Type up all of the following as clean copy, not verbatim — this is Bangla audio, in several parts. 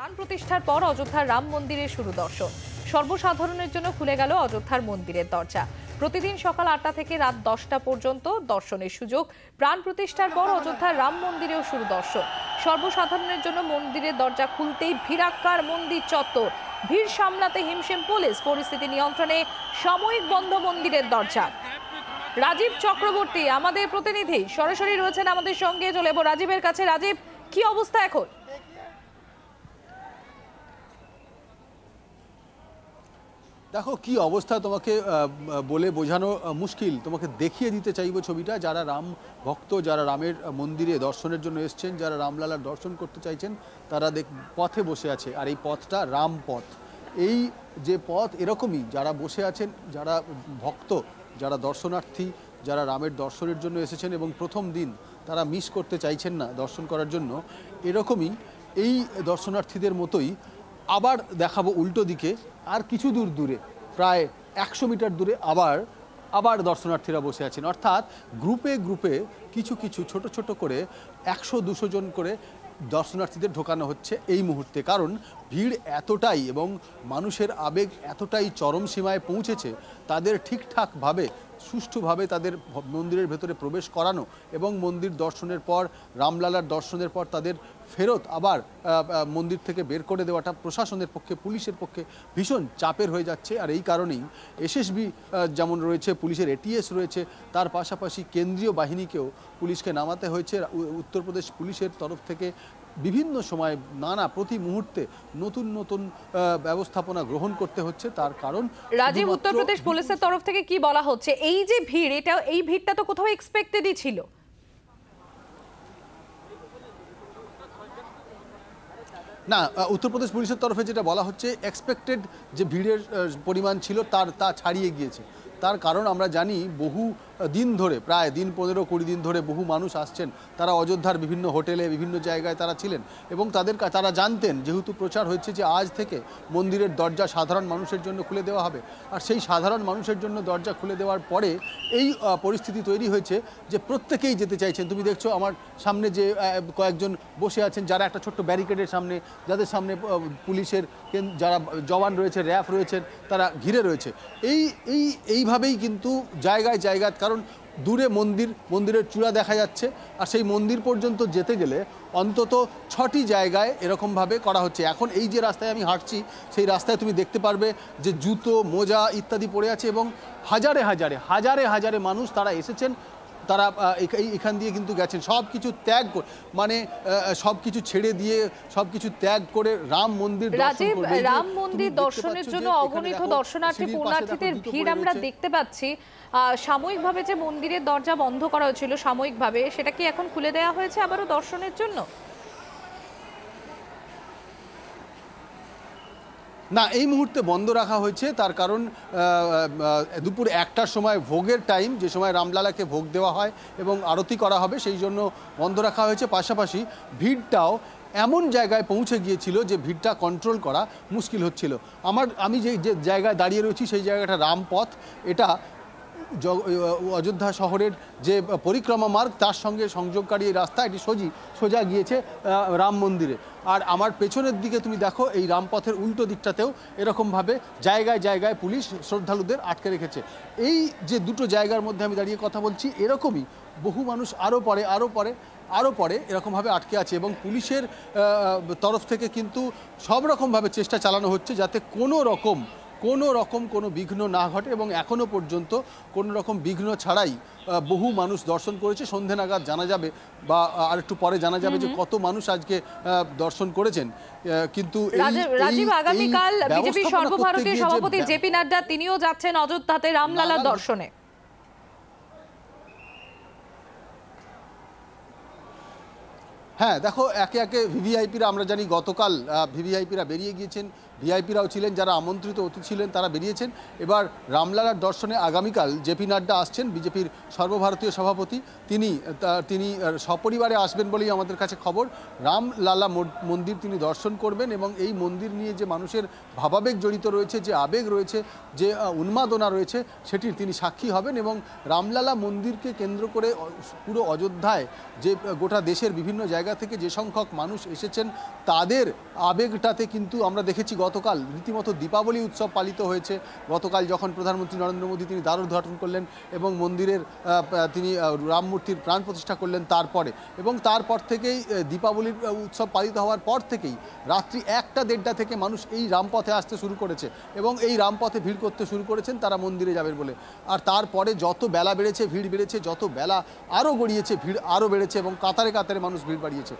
প্রাণ প্রতিষ্ঠার পর অযোধ্যার রাম মন্দিরে শুরু দর্শন। সর্বসাধারণের জন্য খুলে গেল অযোধ্যার মন্দিরের দরজা। প্রতিদিন সকাল 8টা থেকে রাত 10টা পর্যন্ত দর্শনের সুযোগ। প্রাণ প্রতিষ্ঠার পর অযোধ্যার রাম মন্দিরেও শুরু দর্শন। সর্বসাধারণের জন্য মন্দিরের দরজা খুলতেই ভিড়াক্কার মন্দির চত্বর। ভিড় সামলাতে হিমশিম পুলিশ, পরিস্থিতি নিয়ন্ত্রণে সাময়িক বন্ধ মন্দিরের দরজা। রাজীব চক্রবর্তী আমাদের প্রতিনিধি সরাসরি রয়েছেন আমাদের সঙ্গে, চলে যাবো রাজীবের কাছে। রাজীব, কি অবস্থা এখন? দেখো কি অবস্থা, তোমাকে বলে বোঝানো মুশকিল। তোমাকে দেখিয়ে দিতে চাইবো ছবিটা। যারা রাম ভক্ত, যারা রামের মন্দিরে দর্শনের জন্য এসছেন, যারা রামলালার দর্শন করতে চাইছেন, তারা পথে বসে আছে। আর এই পথটা রাম পথ। এই যে পথ এরকমই, যারা বসে আছেন, যারা ভক্ত, যারা দর্শনার্থী, যারা রামের দর্শনের জন্য এসেছেন এবং প্রথম দিন তারা মিস করতে চাইছেন না দর্শন করার জন্য, এরকমই এই দর্শনার্থীদের মতোই আবার দেখাবো উল্টো দিকে আর কিছু দূর দূরে, প্রায় 100 মিটার দূরে আবার দর্শনার্থীরা বসে আছেন। অর্থাৎ গ্রুপে গ্রুপে কিছু ছোট ছোট করে 100-200 জন করে দর্শনার্থীদের ঢোকানো হচ্ছে এই মুহূর্তে। কারণ ভিড় এতটাই এবং মানুষের আবেগ এতটাই চরম সীমায় পৌঁছেছে, তাদের ঠিকঠাকভাবে সুষ্ঠুভাবে তাদের মন্দিরের ভেতরে প্রবেশ করানো এবং মন্দির দর্শনের পর, রামলালার দর্শনের পর তাদের ফেরত আবার মন্দির থেকে বের করে দেওয়াটা প্রশাসনের পক্ষে, পুলিশের পক্ষে ভীষণ চাপের হয়ে যাচ্ছে। আর এই কারণেই এসএসবি যেমন রয়েছে, পুলিশের এটিএস রয়েছে, তার পাশাপাশি কেন্দ্রীয় বাহিনীকেও পুলিশকে নামাতে হয়েছে। উত্তরপ্রদেশ পুলিশের তরফ থেকে বিভিন্ন সময় প্রতি মুহূর্তে নতুন ব্যবস্থাপনা গ্রহণ করতে হচ্ছে। তার কারণ রাজীব, উত্তরপ্রদেশ পুলিশের তরফ থেকে কি বলা হচ্ছে? এই যে ভিড়, এই ভিড়টা তো কোথাও এক্সপেক্টেডই ছিল। না, উত্তরপ্রদেশ পুলিশের তরফে যেটা বলা হচ্ছে, এক্সপেক্টেড যে ভিড়ের পরিমাণ ছিল তা ছাড়িয়ে গিয়েছে। তার কারণ আমরা জানি, বহু দিন ধরে, প্রায় 15-20 দিন ধরে বহু মানুষ আসছেন। তারা অযোধ্যার বিভিন্ন হোটেলে, বিভিন্ন জায়গায় তারা ছিলেন এবং তারা জানতেন, যেহেতু প্রচার হয়েছে যে আজ থেকে মন্দিরের দরজা সাধারণ মানুষের জন্য খুলে দেওয়া হবে। আর সেই সাধারণ মানুষের জন্য দরজা খুলে দেওয়ার পরে এই পরিস্থিতি তৈরি হয়েছে যে প্রত্যেকেই যেতে চাইছেন। তুমি দেখছো আমার সামনে যে কয়েকজন বসে আছেন, যারা একটা ছোট্ট ব্যারিকেডের সামনে, যাদের সামনে পুলিশের যারা জওয়ান রয়েছে, র্যাফ রয়েছেন, তারা ঘিরে রয়েছে। এইভাবেই কিন্তু জায়গায়, কারণ দূরে মন্দিরের চূড়া দেখা যাচ্ছে। আর সেই মন্দির পর্যন্ত যেতে গেলে অন্তত 6টি জায়গায় এরকমভাবে করা হচ্ছে। এখন এই যে রাস্তায় আমি হাঁটছি, সেই রাস্তায় তুমি দেখতে পারবে যে জুতো, মোজা ইত্যাদি পড়ে আছে এবং হাজারে মানুষ তারা এসেছেন। তারা এখান দিয়ে কিন্তু গেছেন সব কিছু ত্যাগ করে, মানে সব কিছু ছেড়ে দিয়ে, সব কিছু ত্যাগ করে রাম মন্দির রাম মন্দির দর্শনের জন্য অগণিত দর্শনার্থী, পুণ্যার্থীদের ভিড় আমরা দেখতে পাচ্ছি। সাময়িকভাবে যে মন্দিরের দরজা বন্ধ করা হয়েছিল সাময়িকভাবে, সেটা কি এখন খুলে দেওয়া হয়েছে আবারও দর্শনের জন্য? না, এই মুহূর্তে বন্ধ রাখা হয়েছে। তার কারণ দুপুর 1টার সময় ভোগের টাইম, যে সময় রামলালাকে ভোগ দেওয়া হয় এবং আরতি করা হবে, সেই জন্য বন্ধ রাখা হয়েছে। পাশাপাশি ভিড়টাও এমন জায়গায় পৌঁছে গিয়েছিল যে ভিড়টা কন্ট্রোল করা মুশকিল হচ্ছিল। আমি যে জায়গায় দাঁড়িয়ে রয়েছি, সেই জায়গাটা রামপথ। এটা অযোধ্যা শহরের যে পরিক্রমা মার্গ, তার সঙ্গে সংযোগকারী এই রাস্তা, এটি সোজা গিয়েছে রাম মন্দিরে। আর আমার পেছনের দিকে তুমি দেখো, এই রামপথের উল্টো দিকটাতেও এরকমভাবে জায়গায় পুলিশ শ্রদ্ধালুদের আটকে রেখেছে। এই যে দুটো জায়গার মধ্যে আমি দাঁড়িয়ে কথা বলছি, এরকমই বহু মানুষ আরও পরে এরকমভাবে আটকে আছে এবং পুলিশের তরফ থেকে কিন্তু সব রকমভাবে চেষ্টা চালানো হচ্ছে যাতে কোনো রকম কোনো বিঘ্ন না ঘটে। এবং এখনও পর্যন্ত কোনো রকম বিঘ্ন ছাড়াই বহু মানুষ দর্শন করেছে। সন্ধে নাগাদ জানা যাবে বা আর একটু পরে জানা যাবে যে কত মানুষ আজকে দর্শন করেছেন। কিন্তু রাজীব, আগামীকাল বিজেপি সর্বভারতীয় সভাপতি জেপি নাড্ডা তিনিও যাচ্ছেন অযোধ্যাতে রামলালার দর্শনে। হ্যাঁ, দেখো একে ভিভিআইপিরা, আমরা জানি গতকাল ভিভিআইপিরা বেরিয়ে গিয়েছেন, ভিআইপিরাও ছিলেন, যারা আমন্ত্রিত অতিথি ছিলেন তারা বেরিয়েছেন। এবার রামলালার দর্শনে আগামীকাল জেপি নাড্ডা আসছেন, বিজেপির সর্বভারতীয় সভাপতি। তিনি সপরিবারে আসবেন বলেই আমাদের কাছে খবর। রামলালা মন্দির তিনি দর্শন করবেন এবং এই মন্দির নিয়ে যে মানুষের ভাবাবেগ জড়িত রয়েছে, যে আবেগ রয়েছে, যে উন্মাদনা রয়েছে, সেটির তিনি সাক্ষী হবেন। এবং রামলালা মন্দিরকে কেন্দ্র করে পুরো অযোধ্যায় যে গোটা দেশের বিভিন্ন জায়গায় জায়গা থেকে যে সংখ্যক মানুষ এসেছেন তাদের আবেগটাতে কিন্তু আমরা দেখেছি গতকাল রীতিমতো দীপাবলি উৎসব পালিত হয়েছে। গতকাল যখন প্রধানমন্ত্রী নরেন্দ্র মোদী তিনি দ্বার উদ্ঘাটন করলেন এবং মন্দিরের তিনি রাম মূর্তির প্রাণ প্রতিষ্ঠা করলেন তারপরে, এবং তারপর থেকেই দীপাবলির উৎসব পালিত হওয়ার পর থেকেই রাত্রি 1টা-1:30টা থেকে মানুষ এই রামপথে আসতে শুরু করেছে এবং এই রামপথে ভিড় করতে শুরু করেছেন তারা মন্দিরে যাবেন বলে। আর তারপরে যত বেলা বেড়েছে ভিড় বেড়েছে, যত বেলা আরও গড়িয়েছে ভিড় আরও বেড়েছে এবং কাতারে কাতারে মানুষ ভিড় বাড়িয়েছে।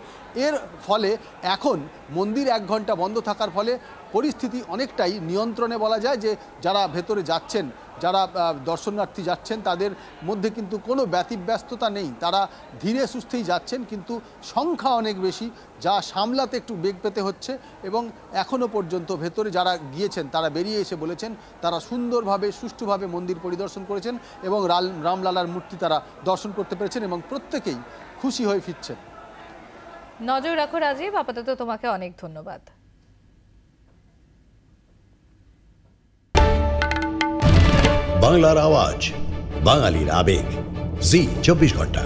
এর ফলে এখন মন্দির 1 ঘন্টা বন্ধ থাকার ফলে পরিস্থিতি অনেকটাই নিয়ন্ত্রণে বলা যায়। যে যারা ভেতরে যাচ্ছেন, যারা দর্শনার্থী যাচ্ছেন তাদের মধ্যে কিন্তু কোনো ব্যতিব্যস্ততা নেই, তারা ধীরে সুস্থেই যাচ্ছেন, কিন্তু সংখ্যা অনেক বেশি যা সামলাতে একটু বেগ পেতে হচ্ছে। এবং এখনও পর্যন্ত ভেতরে যারা গিয়েছেন তারা বেরিয়ে এসে বলেছেন তারা সুন্দরভাবে সুষ্ঠুভাবে মন্দির পরিদর্শন করেছেন এবং রামলালার মূর্তি তারা দর্শন করতে পেরেছেন এবং প্রত্যেকেই খুশি হয়ে ফিরছেন। নজর রাখো রাজীব, আপাতত তোমাকে অনেক ধন্যবাদ। বাংলার আওয়াজ, বাঙালির আবেগ, জি 24 ঘন্টা।